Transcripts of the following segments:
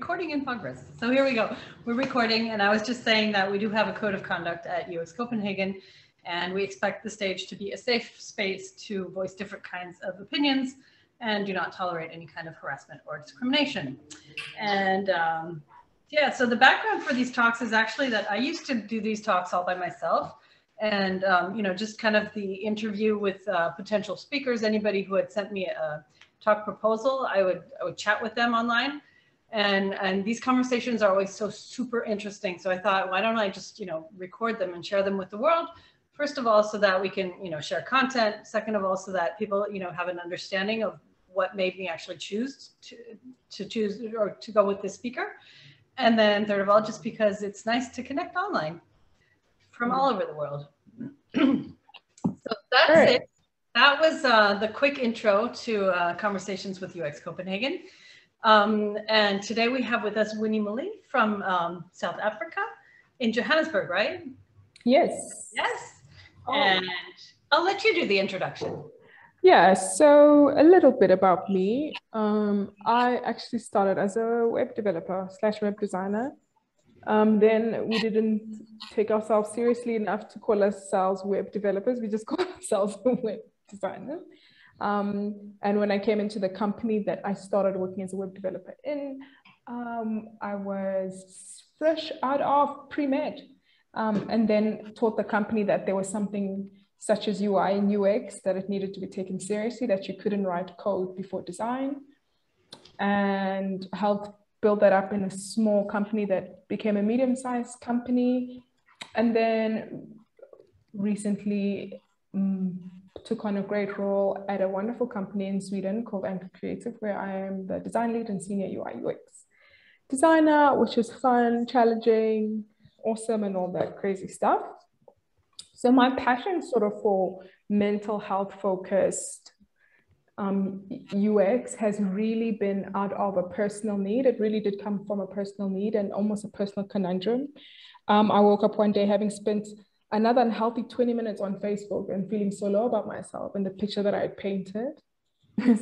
Recording in progress. So here we go. We're recording, and I was just saying that we do have a code of conduct at UX Copenhagen, and we expect the stage to be a safe space to voice different kinds of opinions and do not tolerate any kind of harassment or discrimination. And yeah, so the background for these talks is actually that I used to do these talks all by myself. And, you know, just kind of the interview with potential speakers, anybody who had sent me a talk proposal, I would chat with them online. And these conversations are always so super interesting. So I thought, why don't I just, you know, record them and share them with the world? First of all, so that we can, you know, share content. Second of all, so that people, you know, have an understanding of what made me actually choose to choose or to go with this speaker. And then third of all, just because it's nice to connect online from all over the world. So that's it. That was the quick intro to Conversations with UX Copenhagen. And today we have with us Winnie Mulli from South Africa in Johannesburg, right? Yes. Yes. Oh. And I'll let you do the introduction. Yeah, so a little bit about me. I actually started as a web developer / web designer. Then we didn't take ourselves seriously enough to call ourselves web developers. We just call ourselves web designers. And when I came into the company that I started working as a web developer in, I was fresh out of premed, and then taught the company that there was something such as UI and UX, that it needed to be taken seriously, that you couldn't write code before design, and helped build that up in a small company that became a medium-sized company. And then recently took on a great role at a wonderful company in Sweden called Creative, where I am the design lead and senior UI UX designer, which is fun, challenging, awesome, and all that crazy stuff. So my passion sort of for mental health focused UX has really been out of a personal need. It really did come from a personal need and almost a personal conundrum. I woke up one day having spent another unhealthy 20 minutes on Facebook and feeling so low about myself, and the picture that I had painted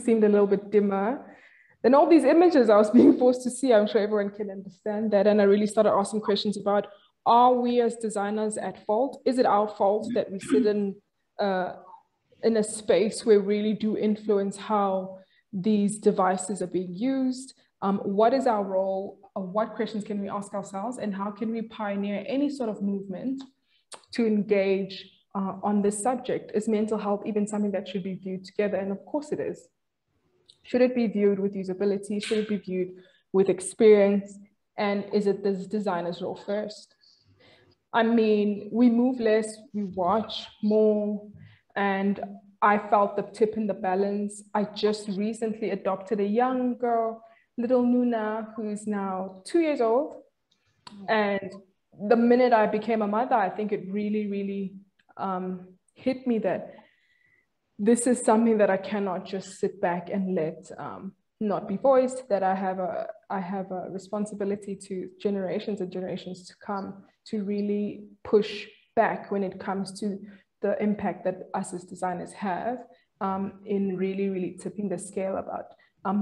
seemed a little bit dimmer. Then all these images I was being forced to see, I'm sure everyone can understand that. And I really started asking questions about, are we as designers at fault? Is it our fault that we sit in a space where we really do influence how these devices are being used? What is our role? What questions can we ask ourselves? And how can we pioneer any sort of movement to engage on this subject? Is mental health even something that should be viewed together? And of course it is. Should it be viewed with usability? Should it be viewed with experience? And is it this designer's role first? I mean, we move less, we watch more, and I felt the tip in the balance. I just recently adopted a young girl, little Nuna, who's now 2 years old. And the minute I became a mother, I think it really, really hit me that this is something that I cannot just sit back and let not be voiced, that I have a responsibility to generations and generations to come to really push back when it comes to the impact that us as designers have in really, really tipping the scale about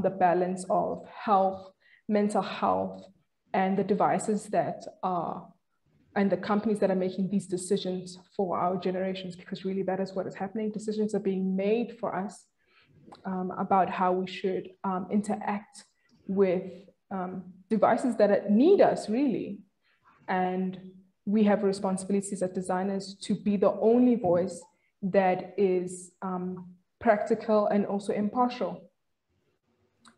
the balance of health, mental health, and the devices that are, and the companies that are making these decisions for our generations, because really that is what is happening. Decisions are being made for us about how we should interact with devices that need us, really. And we have responsibilities as designers to be the only voice that is practical and also impartial.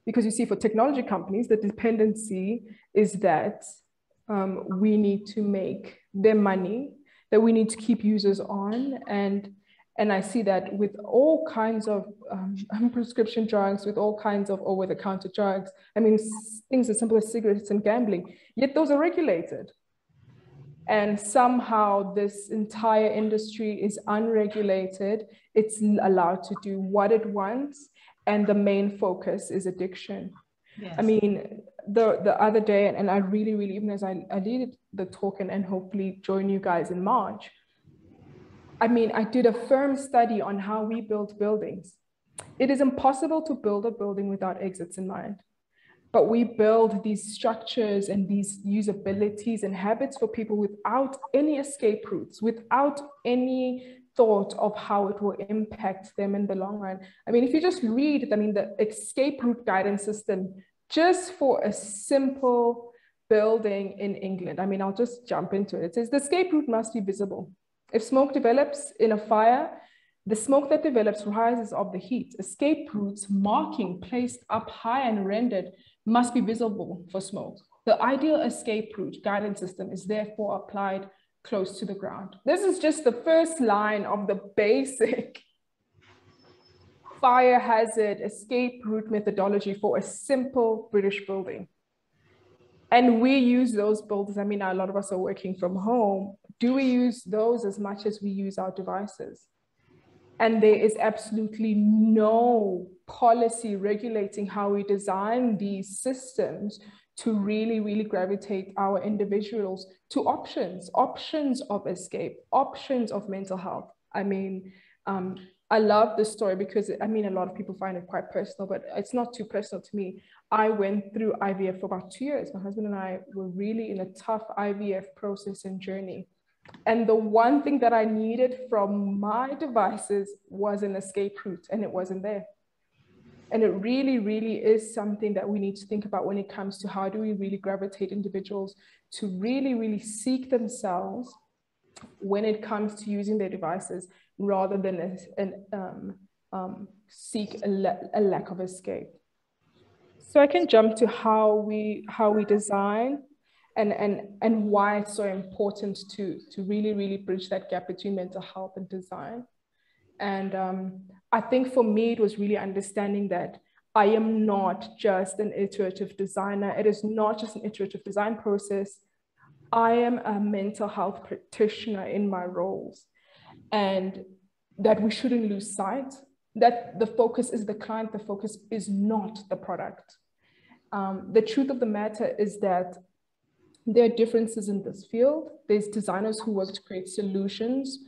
Because you see, for technology companies, the dependency is that we need to make their money, that we need to keep users on. And I see that with all kinds of prescription drugs, with all kinds of over-the-counter drugs. I mean, things as simple as cigarettes and gambling, yet those are regulated. And somehow this entire industry is unregulated. It's allowed to do what it wants. And the main focus is addiction. Yes. I mean, the other day, and I really, really, even as I did the talk and hopefully join you guys in March, I mean, I did a firm study on how we build buildings. It is impossible to build a building without exits in mind. but we build these structures and these usabilities and habits for people without any escape routes, without any thought of how it will impact them in the long run. I mean, if you just read, I mean, the escape route guidance system, just for a simple building in England, I mean, I'll just jump into it. It says the escape route must be visible. If smoke develops in a fire, the smoke that develops rises of the heat. Escape routes marking placed up high and rendered must be visible for smoke. The ideal escape route guidance system is therefore applied close to the ground. This is just the first line of the basic fire hazard escape route methodology for a simple British building. And we use those buildings. I mean, a lot of us are working from home. Do we use those as much as we use our devices? And there is absolutely no policy regulating how we design these systems to really, really gravitate our individuals to options of escape, options of mental health. I mean, I love this story because, I mean, a lot of people find it quite personal, but it's not too personal to me. I went through IVF for about 2 years. My husband and I were really in a tough IVF process and journey. And the one thing that I needed from my devices was an escape route, and it wasn't there. And it really, really is something that we need to think about when it comes to how do we really gravitate individuals to really, really seek themselves when it comes to using their devices, rather than seek a lack of escape. So I can jump to how we design and why it's so important to really, really bridge that gap between mental health and design. And I think for me, it was really understanding that I am not just an iterative designer. It is not just an iterative design process. I am a mental health practitioner in my roles, and that we shouldn't lose sight that the focus is the client, the focus is not the product. The truth of the matter is that there are differences in this field. There's designers who work to create solutions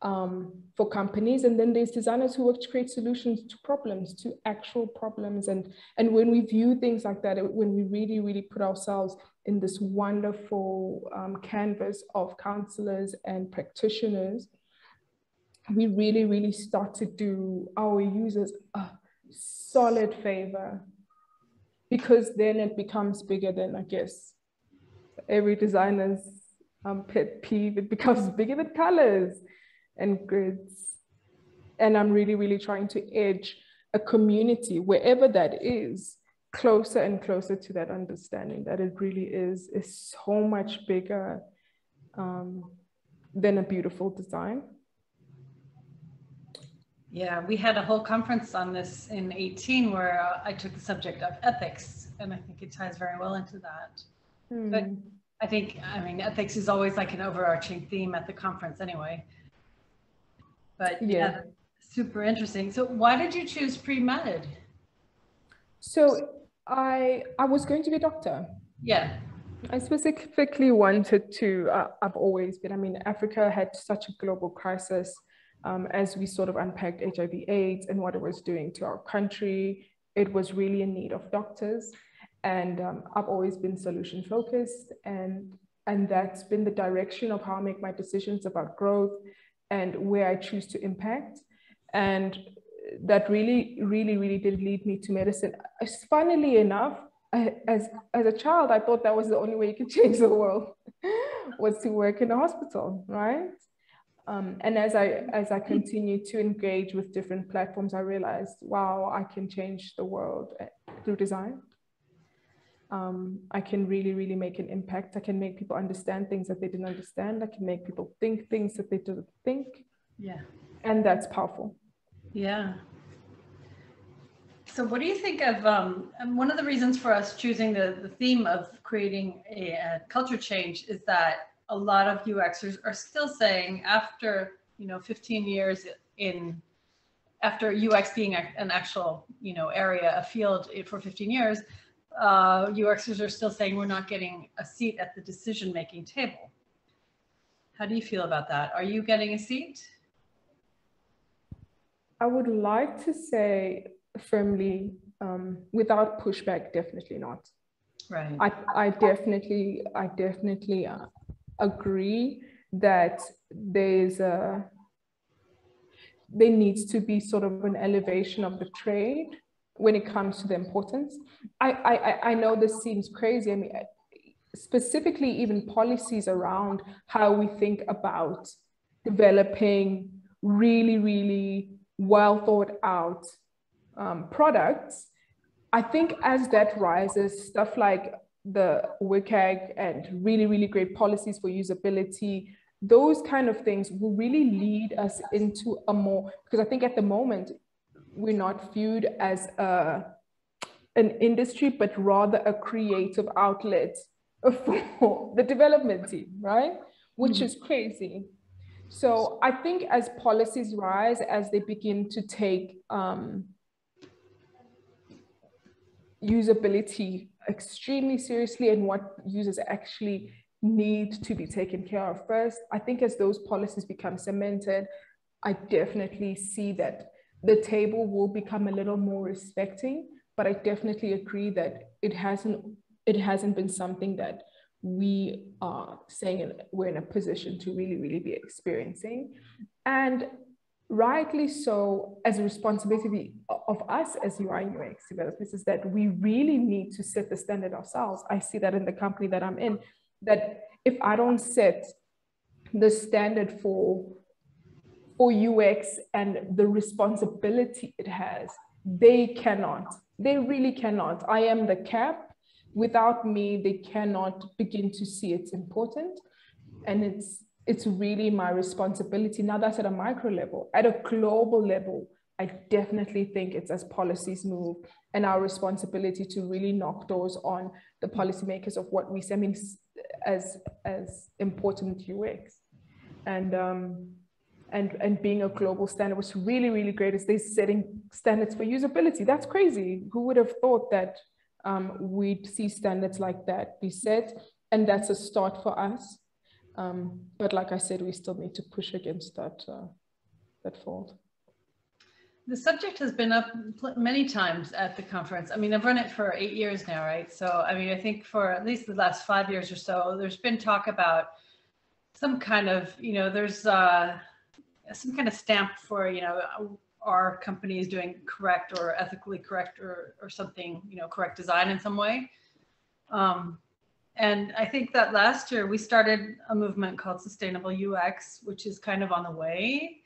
for companies, and then there's designers who work to create solutions to problems, to actual problems. And when we view things like that, when we really, really put ourselves in this wonderful canvas of counselors and practitioners, we really, really start to do our users a solid favor, because then it becomes bigger than, I guess, every designer's pet peeve. It becomes bigger than colors and grids. And I'm really, really trying to edge a community, wherever that is, closer and closer to that understanding that it really is so much bigger than a beautiful design. Yeah, we had a whole conference on this in 2018 where I took the subject of ethics, and I think it ties very well into that. But I think, I mean, ethics is always like an overarching theme at the conference anyway. But yeah, super interesting. So why did you choose pre-med? So I was going to be a doctor. Yeah. I specifically wanted to, I've always been, I mean, Africa had such a global crisis as we sort of unpacked HIV/AIDS and what it was doing to our country. It was really in need of doctors. And I've always been solution focused, and that's been the direction of how I make my decisions about growth and where I choose to impact. And that really, really, really did lead me to medicine. Funnily enough, as a child, I thought that was the only way you could change the world, was to work in a hospital, right? And as I continue to engage with different platforms, I realized, wow, I can change the world through design. I can really, really make an impact. I can make people understand things that they didn't understand. I can make people think things that they didn't think. Yeah. And that's powerful. Yeah. So what do you think of, and one of the reasons for us choosing the theme of creating a culture change is that a lot of UXers are still saying after, 15 years after UX being an actual, area, a field for 15 years, UXers are still saying we're not getting a seat at the decision-making table. How do you feel about that? Are you getting a seat? I would like to say firmly, without pushback, definitely not. Right. I definitely agree that there needs to be sort of an elevation of the trade when it comes to the importance. I know this seems crazy. I mean, specifically even policies around how we think about developing really well thought out products. I think as that rises, stuff like the WCAG and really great policies for usability, those kind of things will really lead us into a more, because I think at the moment, we're not viewed as an industry, but rather a creative outlet for the development team, right? Which is crazy. So I think as policies rise, as they begin to take usability extremely seriously and what users actually need to be taken care of first, I think as those policies become cemented, I definitely see that the table will become a little more respecting, but I definitely agree that it hasn't been something that we are saying we're in a position to really be experiencing. And rightly so, as a responsibility of us as UI and UX developers, is that we really need to set the standard ourselves. I see that in the company that I'm in, that if I don't set the standard for UX and the responsibility it has, they really cannot. I am the cap. Without me, they cannot begin to see its importance. And it's really my responsibility. Now that's at a micro level. At a global level, I definitely think it's as policies move and our responsibility to really knock doors on the policymakers of what we see, I mean, as important UX. And being a global standard was really great is they're setting standards for usability. That's crazy. Who would have thought that we'd see standards like that be set? And that's a start for us. But like I said, we still need to push against that fault. The subject has been up many times at the conference. I mean, I've run it for 8 years now, right? So, I mean, I think for at least the last 5 years or so, there's been talk about some kind of, there's some kind of stamp for, our company is doing correct or ethically correct or something, correct design in some way. And I think that last year we started a movement called Sustainable UX, which is kind of on the way.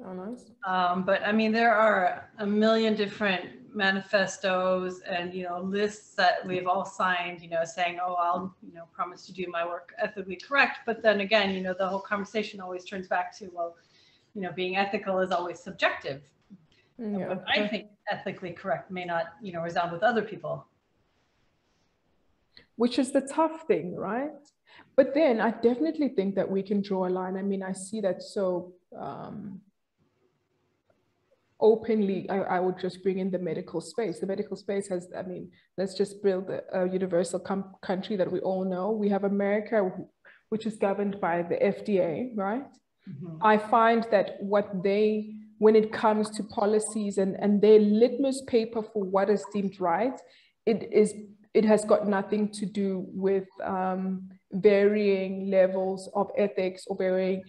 Oh, nice. But I mean, there are a million different manifestos and, lists that we've all signed, saying, oh, I'll, promise to do my work ethically correct. But then again, the whole conversation always turns back to, well, being ethical is always subjective. Yeah. What I think ethically correct may not, resound with other people. Which is the tough thing, right? But then I definitely think that we can draw a line. I mean, I see that so openly. I would just bring in the medical space. The medical space has, I mean, let's just build a universal country that we all know. We have America, which is governed by the FDA, right? Mm-hmm. I find that when it comes to policies and their litmus paper for what is deemed right, it has got nothing to do with varying levels of ethics or varying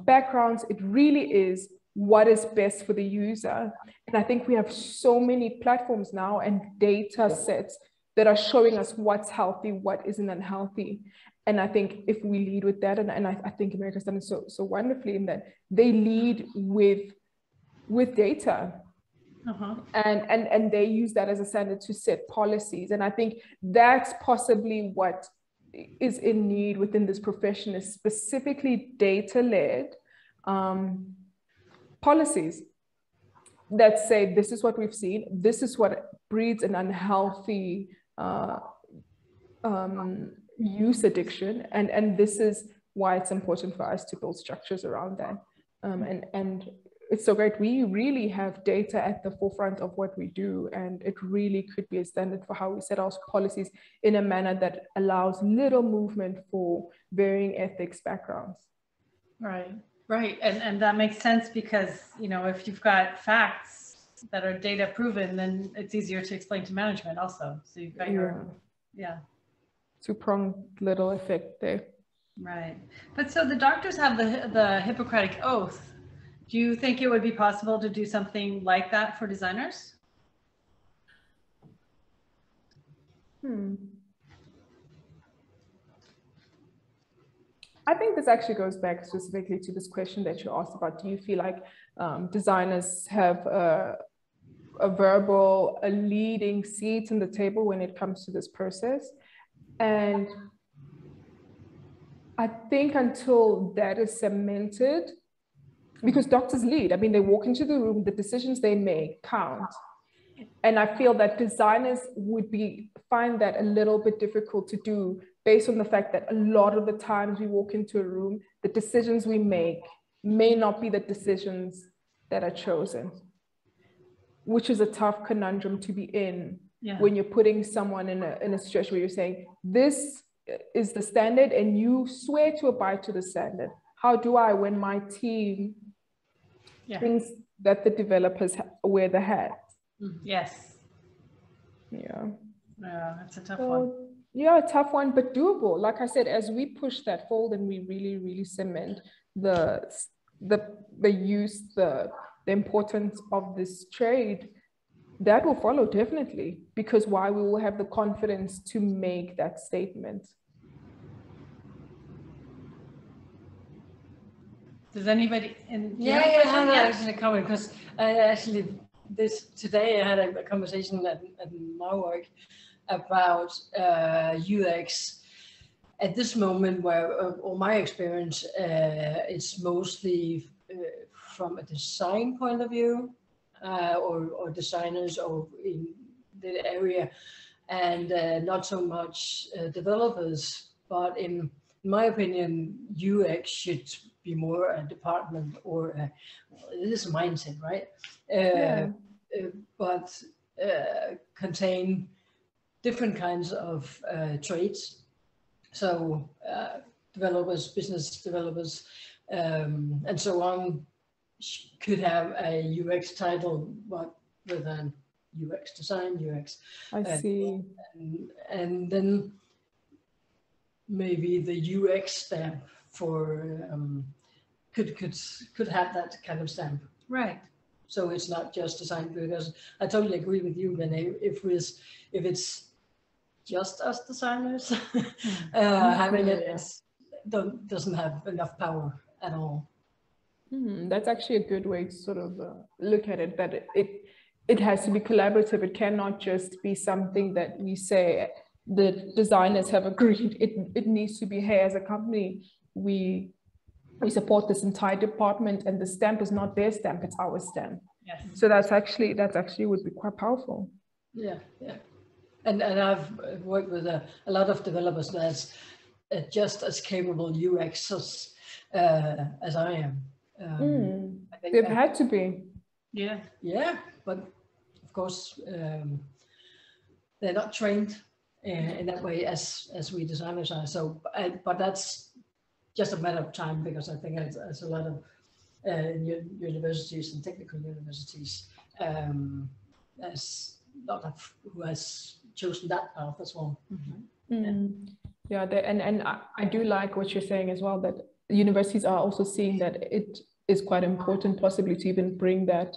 backgrounds. It really is what is best for the user. And I think we have so many platforms now and data sets that are showing us what's healthy, what isn't unhealthy. And I think if we lead with that, and I think America's done it so wonderfully in that they lead with data. Uh-huh. And they use that as a standard to set policies. And I think that's possibly what is in need within this profession, is specifically data-led policies that say, this is what we've seen, this is what breeds an unhealthy use addiction, and this is why it's important for us to build structures around that. And it's so great. We really have data at the forefront of what we do, and it really could be a standard for how we set our policies in a manner that allows little movement for varying ethics backgrounds. Right. And that makes sense because, if you've got facts that are data proven, then it's easier to explain to management also. So you've got Yeah. Two-pronged little effect there. Right. But so the doctors have the Hippocratic oath. Do you think it would be possible to do something like that for designers? I think this actually goes back specifically to this question that you asked about. Do you feel like designers have a leading seat in the table when it comes to this process? And I think until that is cemented, because doctors lead, I mean, they walk into the room, the decisions they make count. And I feel that designers would find that a little bit difficult to do, based on the fact that a lot of the times we walk into a room, the decisions we make may not be the decisions that are chosen, which is a tough conundrum to be in. Yeah. When you're putting someone in a situation where you're saying, this is the standard and you swear to abide to the standard. How do I, when my team thinks that the developers wear the hat? Yes. Yeah. Yeah, that's a tough one. Yeah, a tough one, but doable. Like I said, as we push that forward and we really, really cement the use, the importance of this trade, that will follow definitely, because we will have the confidence to make that statement. Does anybody I have actually a comment, because today I had a conversation at my work about UX at this moment, where or my experience, it's mostly from a design point of view, or designers or in the area, and not so much developers. But in my opinion, UX should be more a department, or it is a mindset, right? But contain different kinds of trades. So developers, business developers, and so on, could have a UX title, but with an UX design, UX. I see. And then maybe the UX stamp for could have that kind of stamp. Right. So it's not just design, because I totally agree with you, Renee. If it's just us designers, having it doesn't have enough power at all. That's actually a good way to sort of look at it, that it has to be collaborative. It cannot just be something that we say the designers have agreed. It needs to be, hey, as a company, we support this entire department, and the stamp is not their stamp, it's our stamp. Yes. So that's actually would be quite powerful. Yeah. And I've worked with a lot of developers that's just as capable UXers as I am. I think they've had to be. Yeah, but of course they're not trained in that way as we designers are. So, but that's just a matter of time, because I think there's a lot of universities and technical universities as lot of who has chosen that path as well. Yeah, and I do like what you're saying as well, that universities are also seeing that it is quite important possibly to even bring that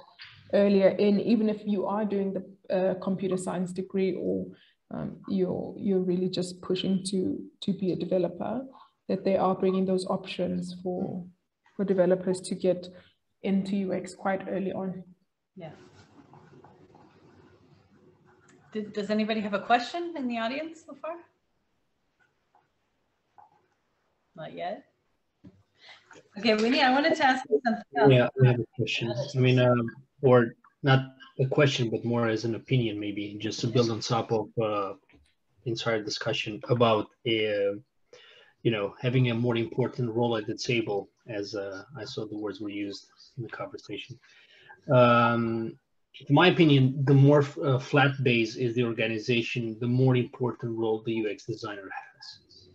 earlier in, even if you are doing the computer science degree, or you're really just pushing to be a developer, that they are bringing those options for developers to get into UX quite early on. Yeah. Does anybody have a question in the audience so far? Not yet. Okay, Winnie, I wanted to ask you something else. Yeah, I have a question. I mean, or not a question, but more as an opinion, maybe, just to build on top of entire discussion about having a more important role at the table, as I saw the words were used in the conversation. In my opinion, the more flat base is the organization, the more important role the UX designer has.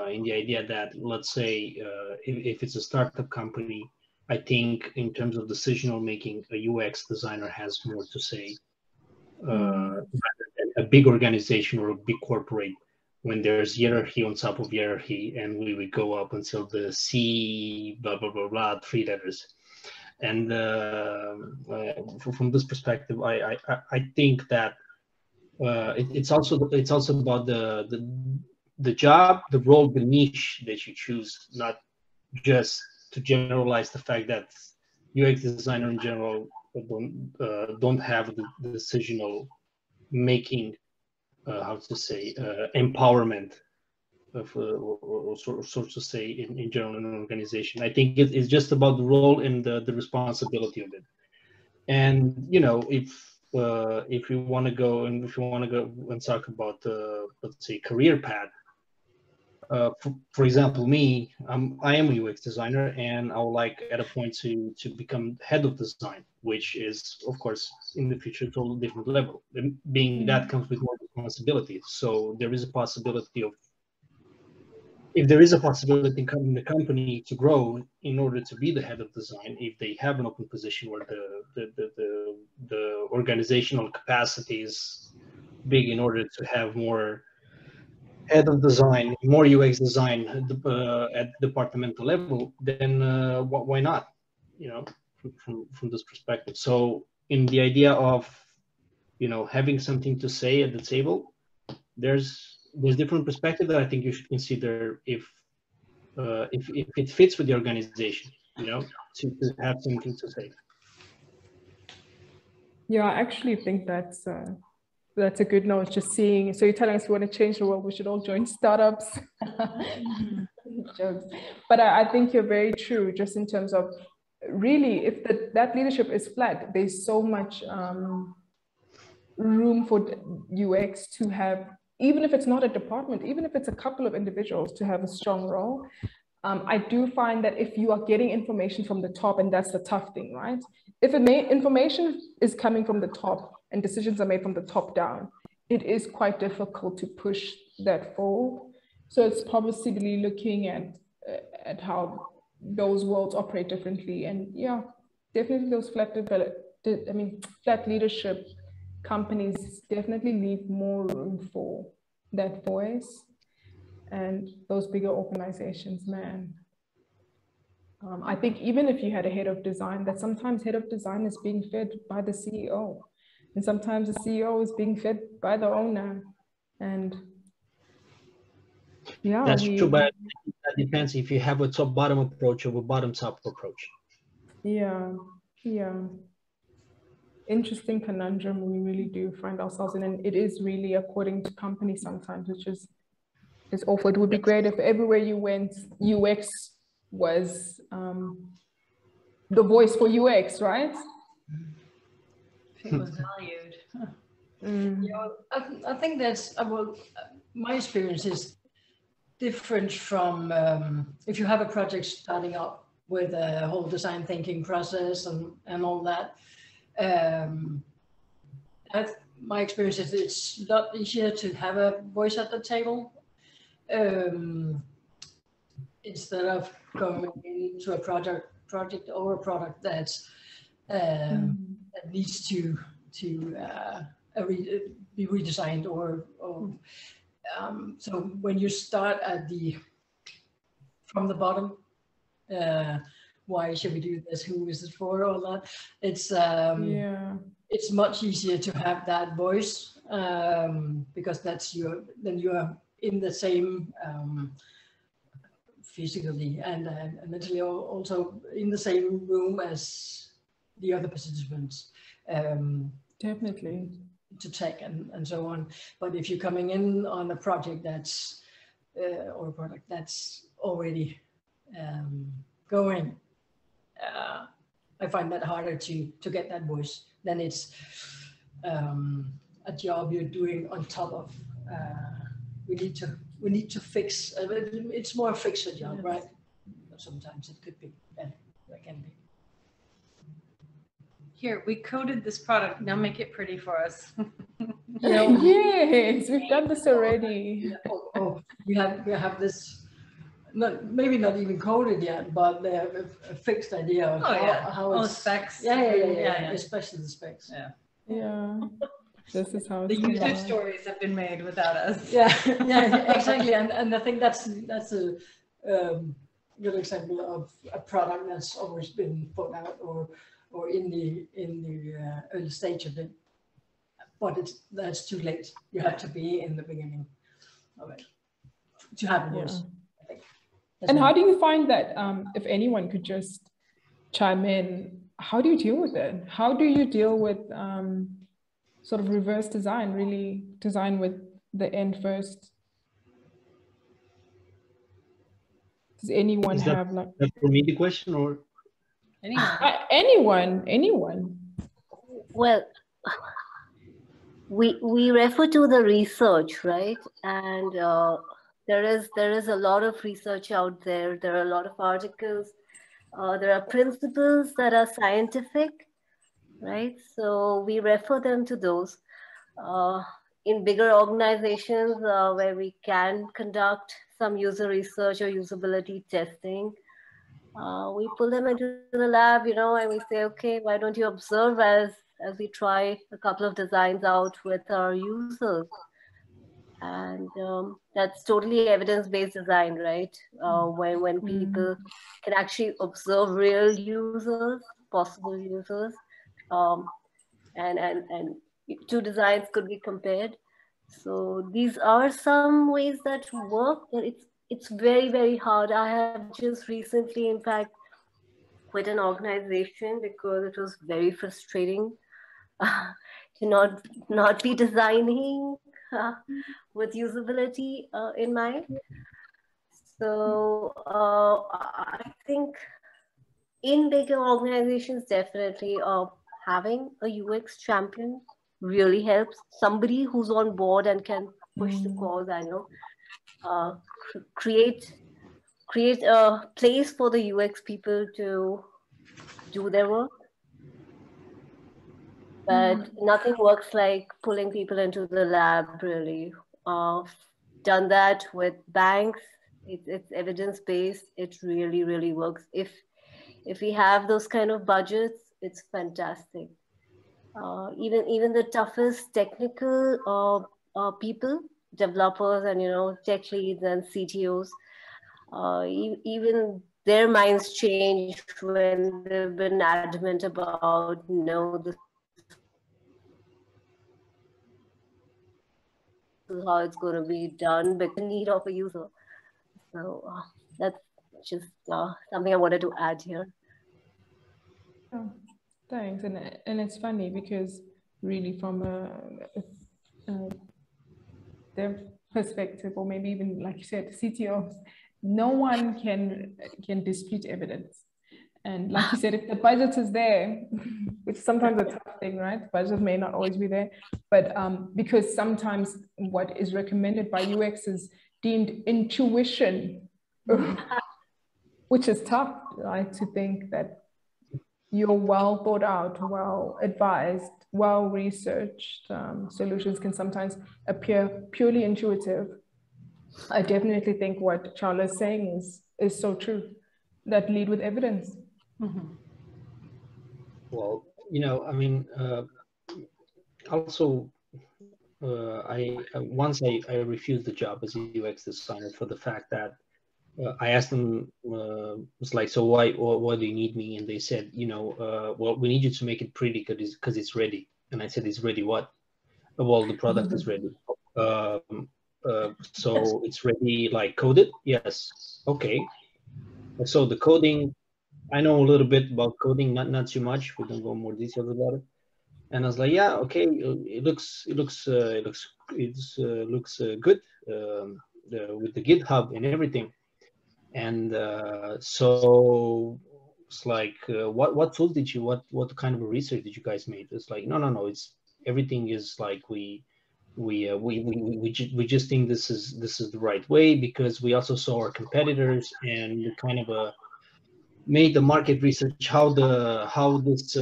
In the idea that, let's say, if it's a startup company, I think in terms of decisional making, a UX designer has more to say rather than a big organization or a big corporate, when there's hierarchy on top of hierarchy, and we would go up until the C, blah, blah, blah, blah, 3 letters. And from this perspective, I think that it's also about the job, the role, the niche that you choose, not just to generalize the fact that UX designer in general don't have the decisional making, how to say, empowerment of, or so to say, in general in an organization. I think it's just about the role and the responsibility of it. And you know, if you want to go and talk about let's say career path, for example, me, I am a UX designer, and I would like at a point to become head of design, which is of course in the future a totally different level. And being that comes with more responsibility. So there is a possibility of, if there is a possibility in the company to grow in order to be the head of design, if they have an open position where the organizational capacity is big in order to have more head of design, more UX design at departmental level, then why not? You know, from this perspective. So in the idea of, you know, having something to say at the table, there's different perspective that I think you should consider if it fits with the organization, you know, to have something to say. Yeah, I actually think that's a good note. Just seeing, so you're telling us you want to change the world, we should all join startups. Jokes. But I think you're very true, just in terms of really, if that leadership is flat, there's so much room for UX to have, even if it's not a department, even if it's a couple of individuals, to have a strong role. I do find that if you are getting information from the top, and that's the tough thing, right? If information is coming from the top and decisions are made from the top down, it is quite difficult to push that forward. So it's possibly looking at how those worlds operate differently. And yeah, definitely those flat leadership companies definitely leave more room for that voice. And those bigger organizations, man. I think even if you had a head of design, that sometimes head of design is being fed by the CEO, and sometimes the CEO is being fed by the owner. And yeah, that's true, but that depends if you have a top-bottom approach or a bottom-top approach. Yeah. Interesting conundrum we really do find ourselves in, and it is really according to company sometimes, which is awful. It would be great if everywhere you went, UX was the voice for UX, right? It was valued. You know, I think that's, well, my experience is different from if you have a project starting up with a whole design thinking process and all that. My experience is it's a lot easier to have a voice at the table instead of going into a project or a product that's that needs to be redesigned or so when you start from the bottom, why should we do this? Who is it for? All that. It's much easier to have that voice because that's then you are in the same physically and mentally also in the same room as the other participants. Definitely. To tech and so on. But if you're coming in on a project that's or a product that's already going, I find that harder to get that voice. Then it's a job you're doing on top of. We need to fix. It's more a fixer job, right? Sometimes it could be. Yeah, that can be. Here, we coded this product. Now make it pretty for us. Yes, we've done this already. We have this. Maybe not even coded yet, but they have a fixed idea of how it's specs. Yeah, especially the specs. Yeah. This is how The it's user done. stories have been made without us. Yeah, yeah, exactly. And I think that's a good example of a product that's always been put out or in the early stage of it. But that's too late. You have to be in the beginning of it to have a voice. I think. And how do you find that, if anyone could just chime in, how do you deal with it? How do you deal with sort of reverse design, really design with the end first? Does anyone have like... That for me the question, or? Anyone. Well, we refer to the research, right? And there is a lot of research out there. There are a lot of articles. There are principles that are scientific, right? So we refer them to those. In bigger organizations where we can conduct some user research or usability testing, we pull them into the lab, and we say, okay, why don't you observe as we try a couple of designs out with our users? And that's totally evidence-based design, right? When people can actually observe real users, possible users, and two designs could be compared. So these are some ways that work, but it's very, very hard. I have just recently, in fact, quit an organization because it was very frustrating to not be designing with usability in mind. So I think in bigger organizations, definitely having a UX champion really helps. Somebody who's on board and can push the cause, create a place for the UX people to do their work. But nothing works like pulling people into the lab, really. Done that with banks. It's evidence-based. It really, really works. If we have those kind of budgets, it's fantastic. Even the toughest technical people, developers and tech leads and CTOs, even their minds change when they've been adamant about this is how it's going to be done, but the need of a user. So that's just something I wanted to add here. Oh, thanks. And it's funny because really from their perspective, or maybe even like you said, CTOs, no one can dispute evidence. And like you said, if the budget is there, which is sometimes a tough thing, right? Budget may not always be there, but because sometimes what is recommended by UX is deemed intuition, which is tough, right? To think that your well thought out, well advised, well researched solutions can sometimes appear purely intuitive. I definitely think what Charles is saying is so true, that lead with evidence. Well, I mean, also, once I refused the job as a UX designer for the fact that I asked them, was like, so why do you need me? And they said, well, we need you to make it pretty because it's ready. And I said, it's ready what? Well, the product is ready. So it's ready, like coded? Yes. Okay. So the coding, I know a little bit about coding, not too much. We don't go more details about it. And I was like, yeah, okay, it looks good with the GitHub and everything. And so it's like, what tools did you, what kind of a research did you guys make? It's like, no, it's everything is like we just think this is the right way, because we also saw our competitors and we kind of made the market research how this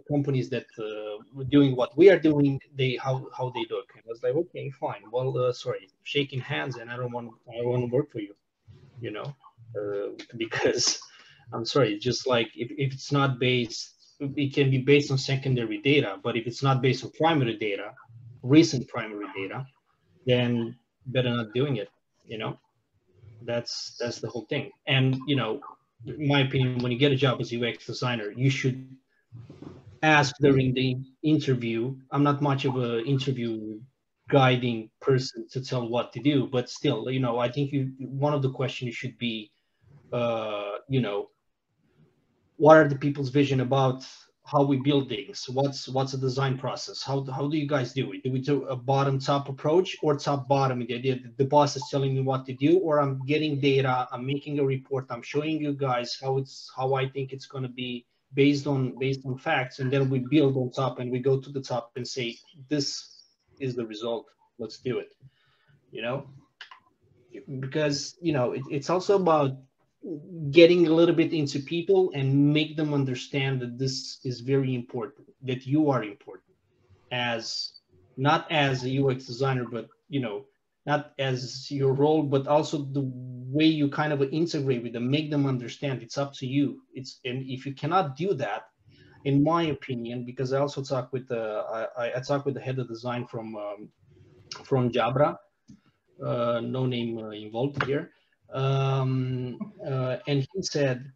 companies that were doing what we are doing, how they look. And I was like, okay, fine. Well, sorry, shaking hands, and I don't want to work for you, because I'm sorry, just like if it's not based, it can be based on secondary data, but if it's not based on primary data, recent primary data, then better not doing it, you know. That's the whole thing. And, you know, in my opinion, when you get a job as a UX designer, you should ask during the interview. I'm not much of an interview guiding person to tell what to do, but still, you know, I think one of the questions should be, you know, what are the people's vision about how we build things? What's the design process? How do you guys do it? Do we do a bottom-top approach or top-bottom? The idea that the boss is telling me what to do, or I'm getting data, I'm making a report, I'm showing you guys how I think it's going to be based on facts, and then we build on top and we go to the top and say, this is the result. Let's do it. You know, because, you know, it's also about getting a little bit into people and make them understand that this is very important, that you are important, as not as a UX designer, but, you know, not as your role, but also the way you kind of integrate with them, make them understand it's up to you. And if you cannot do that, in my opinion, because I also talk with I talk with the head of design from Jabra, no name involved here. And he said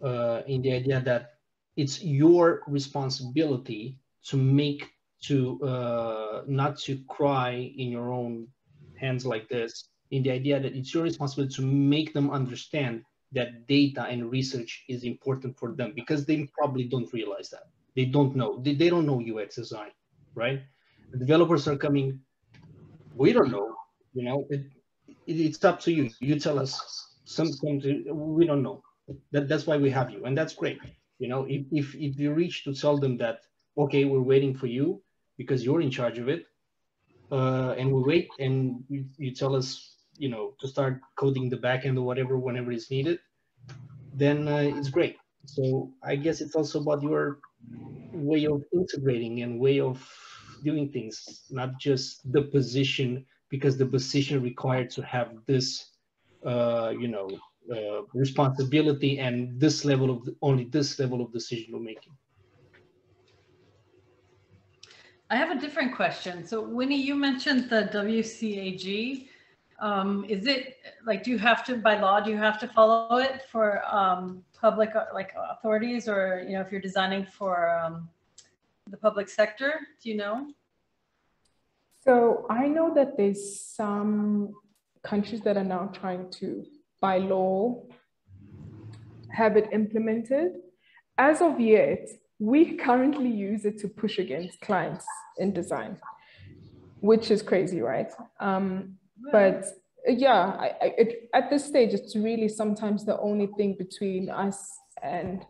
in the idea that it's your responsibility to not to cry in your own hands like this, in the idea that it's your responsibility to make them understand that data and research is important for them, because they probably don't realize that. They don't know. They don't know UX design, right? The developers are coming, we don't know, you know, it's up to you. You tell us something we don't know. That's why we have you, and that's great. You know, if you reach to tell them that, okay, we're waiting for you because you're in charge of it, and we wait, and you tell us, you know, to start coding the backend or whatever whenever it's needed, then it's great. So I guess it's also about your way of integrating and way of doing things, not just the position, because the position required to have this, you know, responsibility and this level of only this level of decision making. I have a different question. So Winnie, you mentioned the WCAG. Is it like, do you have to, by law, do you have to follow it for public like authorities, or, you know, if you're designing for the public sector, do you know? So I know that there's some countries that are now trying to, by law, have it implemented. As of yet, we currently use it to push against clients in design, which is crazy, right? But yeah, at this stage, it's really sometimes the only thing between us and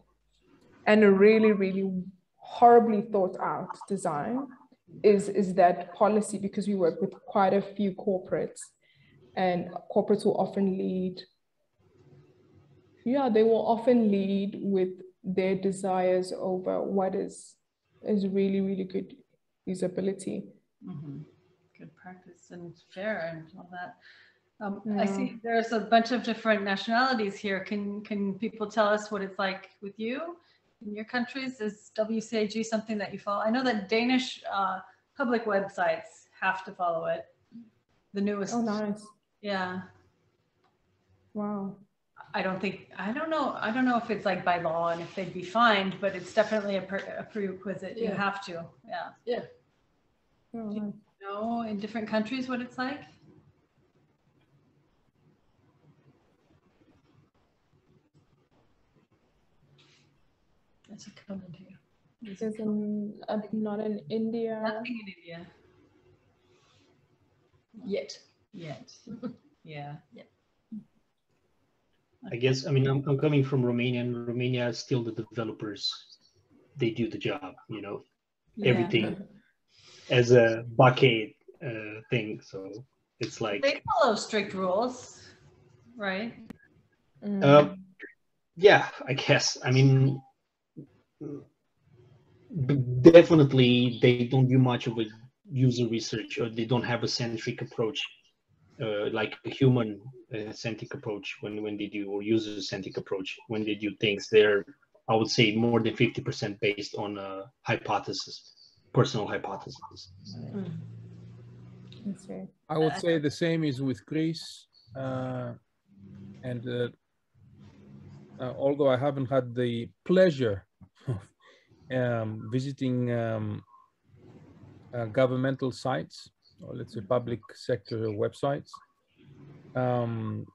a really, really horribly thought out design is that policy, because we work with quite a few corporates, and corporates will often lead, they will often lead with their desires over what is really, really good usability. Mm-hmm. Good practice and fair and all that. I see there's a bunch of different nationalities here. Can people tell us what it's like with you in your countries? Is WCAG something that you follow? I know that Danish public websites have to follow it. The newest. Oh, nice. Yeah. Wow. I don't know if it's like by law and if they'd be fined, but it's definitely a prerequisite. Yeah. You have to. Yeah. Yeah. Oh, do you know in different countries what it's like? That's a comment here. There's not in India. Nothing in India. Yet. Yeah. I guess, I mean, I'm coming from Romania, and Romania is still the developers. They do the job, you know, everything as a bucket thing. So it's like, they follow strict rules, right? Yeah, I guess. I mean, definitely they don't do much of a user research, or they don't have a centric approach, like a human centric approach when they do, or user centric approach when they do things. They're, I would say, more than 50% based on hypothesis, personal hypothesis. I would say the same is with Chris. Although I haven't had the pleasure of visiting governmental sites, or let's say public sector websites,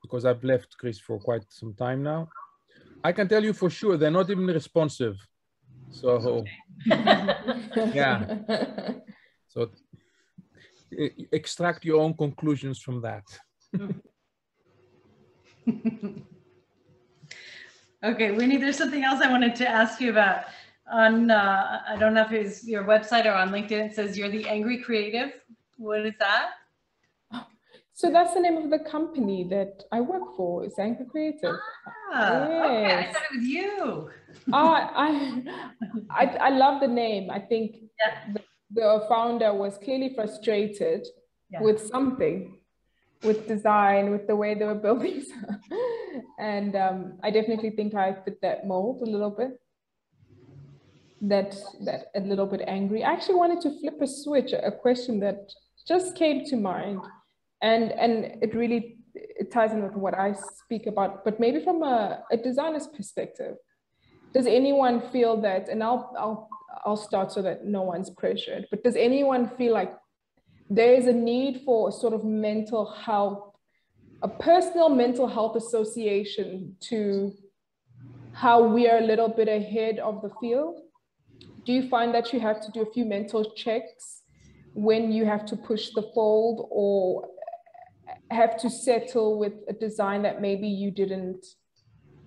because I've left Chris for quite some time now, I can tell you for sure they're not even responsive. So yeah, so extract your own conclusions from that. Okay, Winnie, there's something else I wanted to ask you about. On, I don't know if it's your website or on LinkedIn, it says you're the angry creative. What is that? So that's the name of the company that I work for, is Angry Creative. Ah, Yes. okay, I thought it was you. I love the name. I think the founder was clearly frustrated with something, with design, with the way they were building. And I definitely think I fit that mold a little bit. That a little bit angry. I actually wanted to flip a switch, a question that just came to mind. And it really, it ties in with what I speak about, but maybe from a designer's perspective. Does anyone feel that, and I'll start so that no one's pressured, but does anyone feel like there is a need for a sort of mental health, a personal mental health association to how we are a little bit ahead of the field? Do you find that you have to do a few mental checks when you have to push the fold, or have to settle with a design that maybe you didn't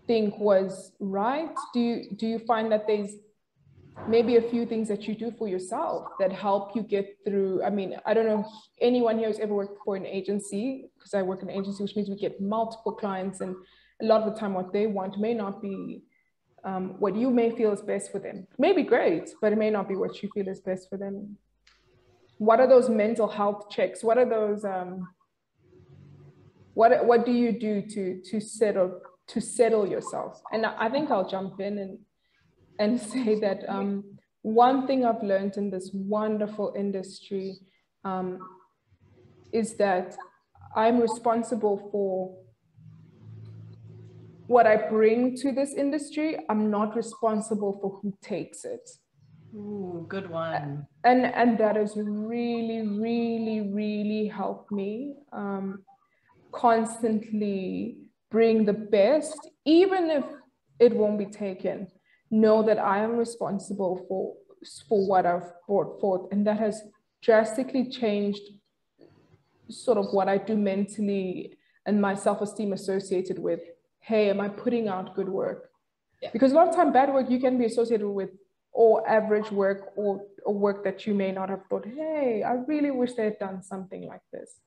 think was right? Do you find that there's maybe a few things that you do for yourself that help you get through? I mean, I don't know if anyone here has ever worked for an agency, because I work in an agency, which means we get multiple clients, and a lot of the time what they want may not be what you may feel is best for them. It may be great, but it may not be what you feel is best for them. What are those mental health checks? What are those, what do you do to settle yourself? And I think I'll jump in and say that one thing I've learned in this wonderful industry is that I'm responsible for what I bring to this industry. I'm not responsible for who takes it. Ooh, good one. And that has really, really, really helped me constantly bring the best, even if it won't be taken. Know that I am responsible for what I've brought forth, and that has drastically changed sort of what I do mentally and my self-esteem associated with, hey, am I putting out good work? Yeah. Because a lot of time bad work you can be associated with, or average work, or work that you may not have thought, hey, I really wish they had done something like this,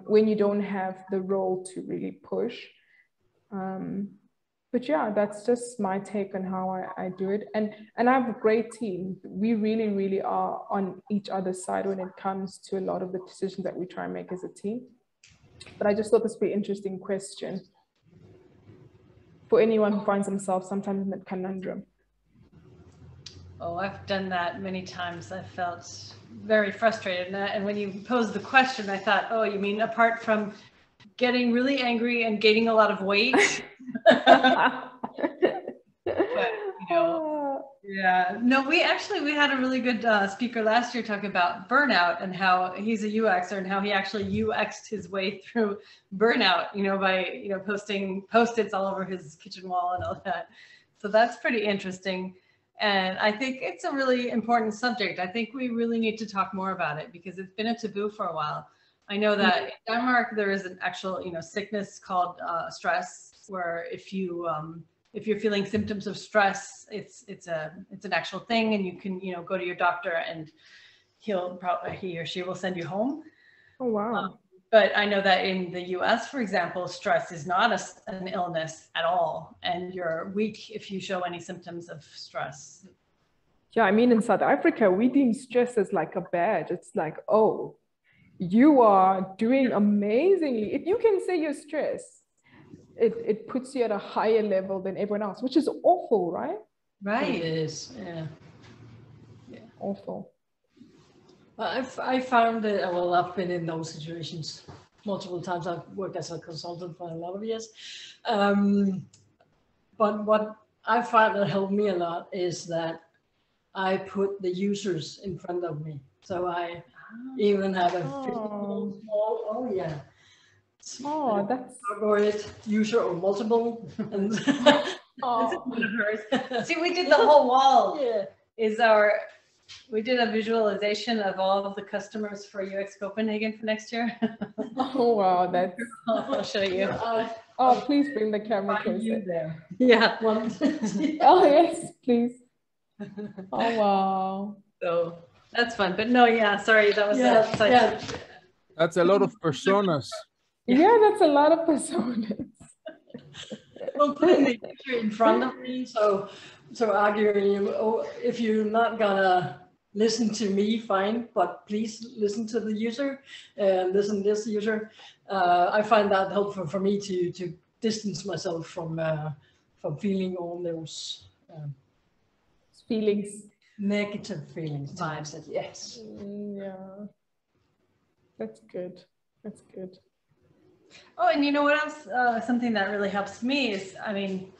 when you don't have the role to really push. But yeah, that's just my take on how I do it. And I have a great team. We really, really are on each other's side when it comes to a lot of the decisions that we try and make as a team. But I just thought this would be an interesting question for anyone who finds themselves sometimes in that conundrum. Oh, I've done that many times. I felt very frustrated. And when you posed the question, I thought, oh, you mean apart from getting really angry and gaining a lot of weight? But, you know, yeah. No, we had a really good speaker last year talk about burnout and how he's a UXer and how he actually UX'd his way through burnout, you know, by, you know, posting Post-its all over his kitchen wall and all that. So that's pretty interesting. And I think it's a really important subject. I think we really need to talk more about it because it's been a taboo for a while. I know that in Denmark, there is an actual, you know, sickness called stress, where if you're feeling symptoms of stress, it's an actual thing, and you can, you know, go to your doctor and he or she will send you home. Oh, wow. But I know that in the US, for example, stress is not an illness at all. And you're weak if you show any symptoms of stress. Yeah, I mean, in South Africa, we deem stress as like a badge. It's like, oh, you are doing amazingly. If you can say you're stressed, it puts you at a higher level than everyone else, which is awful, right? Right. It is, yeah. Awful. I found that, well, I've been in those situations multiple times. I've worked as a consultant for a lot of years. But what I find that helped me a lot is that I put the users in front of me. So I even have a physical small, oh yeah. Oh, that's Favorite user or multiple. And One of hers. See, we did the whole wall. yeah. We did a visualization of all of the customers for UX Copenhagen for next year. oh wow, that's I'll show you. oh please bring the camera Find you closer. there. Yeah. Oh yes, please. Oh wow. So that's fun. But no, yeah, sorry, that was Yeah. That's a lot of personas. Yeah, that's a lot of personas. Well, putting the user in front of me, so arguing, oh, if you're not gonna listen to me, fine, but please listen to the user and listen to this user. I find that helpful for me to distance myself from feeling all those Feelings. negative feelings. Vibes. Yes. Yeah. That's good. That's good. Oh, and you know what else? Something that really helps me is, I mean,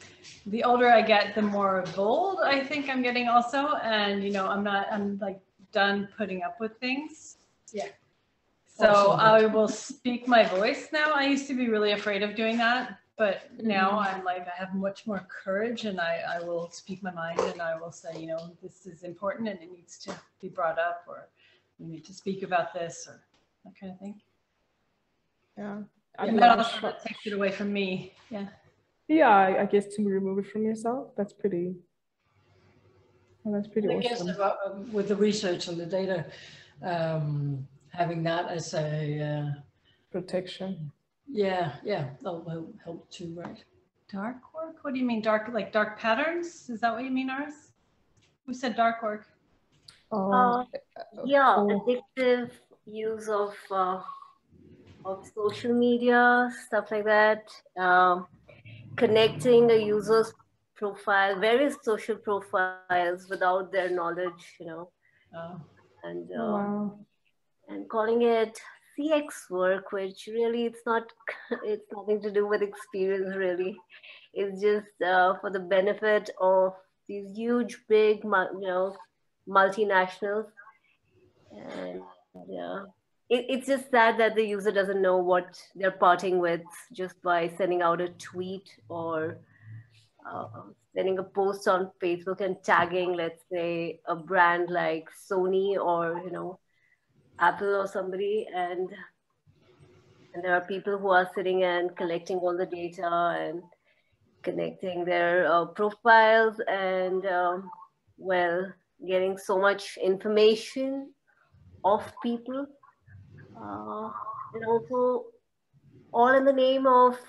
the older I get, the more bold I think I'm getting also. And, you know, I'm like done putting up with things. Yeah. So Also, I will speak my voice now. I used to be really afraid of doing that, but now I'm like, I have much more courage and I will speak my mind and I will say, you know, this is important and it needs to be brought up, or we need to speak about this, or that kind of thing. Yeah. And that also takes it away from me. Yeah. Yeah, I guess to remove it from yourself, that's pretty. Well, that's pretty I guess awesome. about, with the research and the data, having that as a Protection. yeah, that'll help too, right? Dark work? What do you mean dark? Like dark patterns? Is that what you mean, Ars? Who said dark work? Yeah, oh. addictive use of social media, stuff like that. Connecting a user's profile, various social profiles without their knowledge, you know, and Wow. and calling it CX work, which really it's nothing to do with experience really. It's just for the benefit of these huge, big, multinationals. And it's just sad that the user doesn't know what they're parting with just by sending out a tweet or sending a post on Facebook and tagging, let's say, a brand like Sony or, you know, Apple or somebody, and there are people who are sitting and collecting all the data and connecting their profiles and well, getting so much information of people, and also all in the name of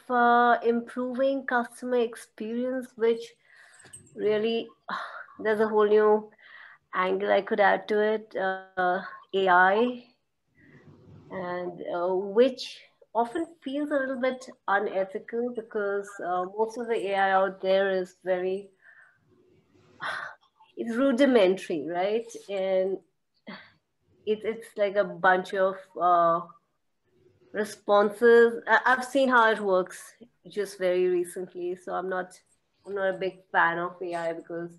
improving customer experience, which really there's a whole new angle I could add to it, AI, and which often feels a little bit unethical because most of the AI out there is it's rudimentary, right? And it's like a bunch of responses. I've seen how it works just very recently, so I'm not a big fan of AI because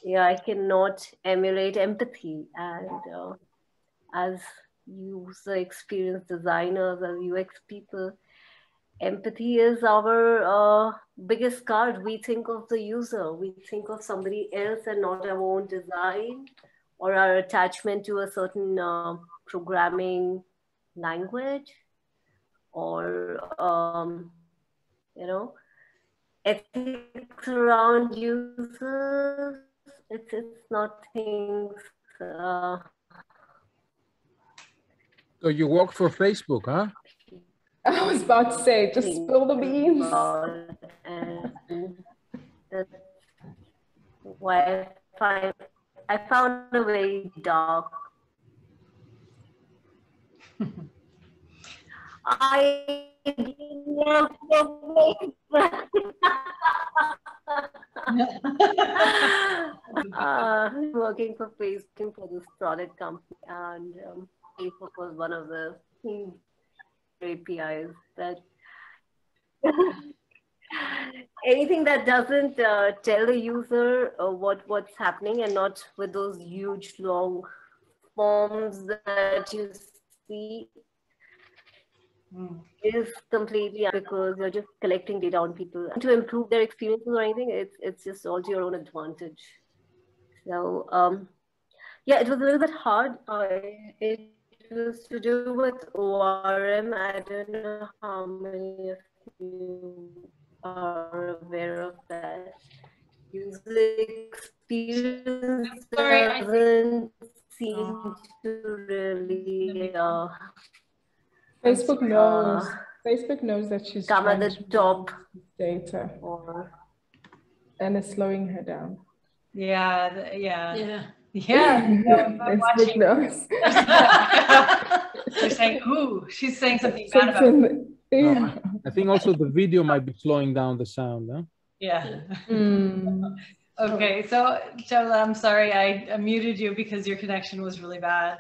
AI cannot emulate empathy, and as user experience designers, as UX people, empathy is our biggest card. We think of the user, we think of somebody else and not our own design or our attachment to a certain programming language or, you know, ethics around users. It's not things. So you work for Facebook, huh? I was about to say, just spill the beans. And that's why I found a very dark. I Working for Facebook for this product company, and Facebook was one of the APIs that anything that doesn't tell the user what's happening, and not with those huge long forms that you see, is completely, because you're just collecting data on people to improve their experiences or anything. It's just all to your own advantage. So yeah, it was a little bit hard. It was to do with ORM. I don't know how many of you are aware of that. User experience doesn't seem to really Facebook knows. Facebook knows that she's come at the top data, and it's slowing her down. Yeah. Facebook knows. She's saying, "Ooh," she's saying something bad about it. Yeah. I think also the video might be slowing down the sound. Huh? Yeah. Okay, so I'm sorry I muted you because your connection was really bad.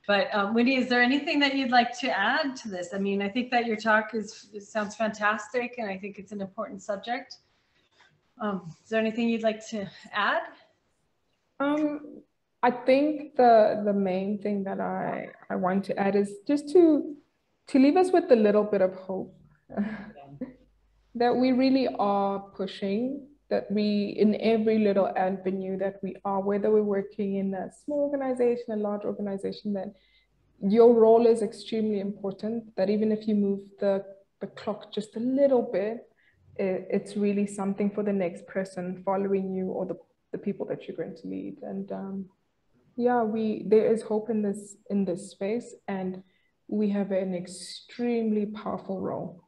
But Winnie, is there anything that you'd like to add to this? I mean, I think that your talk sounds fantastic, and I think it's an important subject. Is there anything you'd like to add? I think the main thing that I want to add is just to leave us with a little bit of hope that we really are pushing, that we, in every little avenue that we are, whether we're working in a small organization, a large organization, that your role is extremely important, that even if you move the clock just a little bit, it's really something for the next person following you, or the people that you're going to lead. And yeah, there is hope in this space, and we have an extremely powerful role.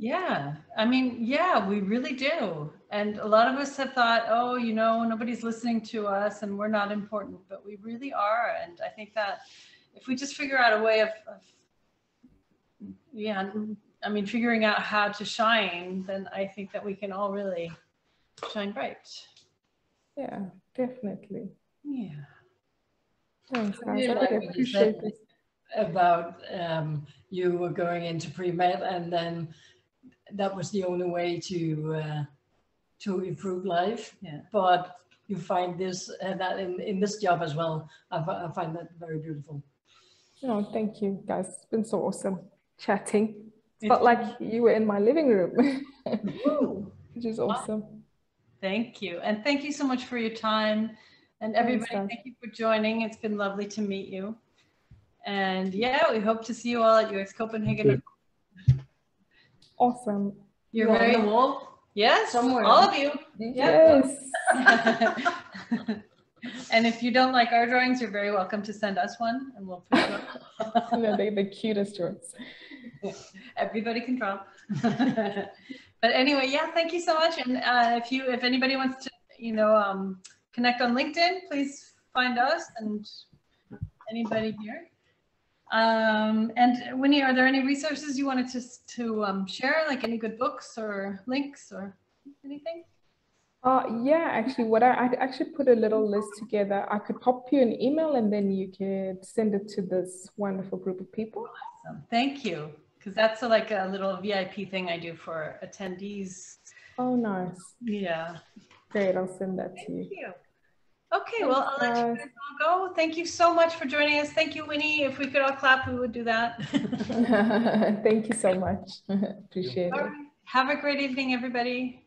Yeah, I mean, yeah, we really do. And a lot of us have thought, oh, you know, nobody's listening to us and we're not important, but we really are. And I think that if we just figure out a way of yeah, I mean, figuring out how to shine, then I think that we can all really shine bright. Yeah, definitely. Yeah. Thanks, I really like what you said about you were going into pre-med, and then that was the only way to improve life. Yeah. But you find this that in this job as well. I find that very beautiful. Oh, thank you, guys. It's been so awesome chatting. It felt like you were in my living room, which is awesome. Thank you. And thank you so much for your time. And everybody, thank you for joining. It's been lovely to meet you. And yeah, we hope to see you all at UX Copenhagen. Awesome. You're very on the wall. Yes, somewhere. All of you. Yes. And if you don't like our drawings, you're very welcome to send us one, and we'll put it up. No, they're the cutest drawings. Everybody can draw. But anyway, yeah, thank you so much. And if anybody wants to, you know, connect on LinkedIn, please find us and anybody here. And Winnie, are there any resources you wanted to share, like any good books or links or anything? Yeah, actually, I actually put a little list together. I could pop you an email and then you could send it to this wonderful group of people. Awesome. Thank you. Because that's like a little VIP thing I do for attendees. Oh, nice. Yeah. Great. I'll send that to you. Thank you. Okay, well, I'll let you guys all go. Thank you so much for joining us. Thank you, Winnie. If we could all clap, we would do that. Thank you so much. Appreciate it. Have a great evening, everybody.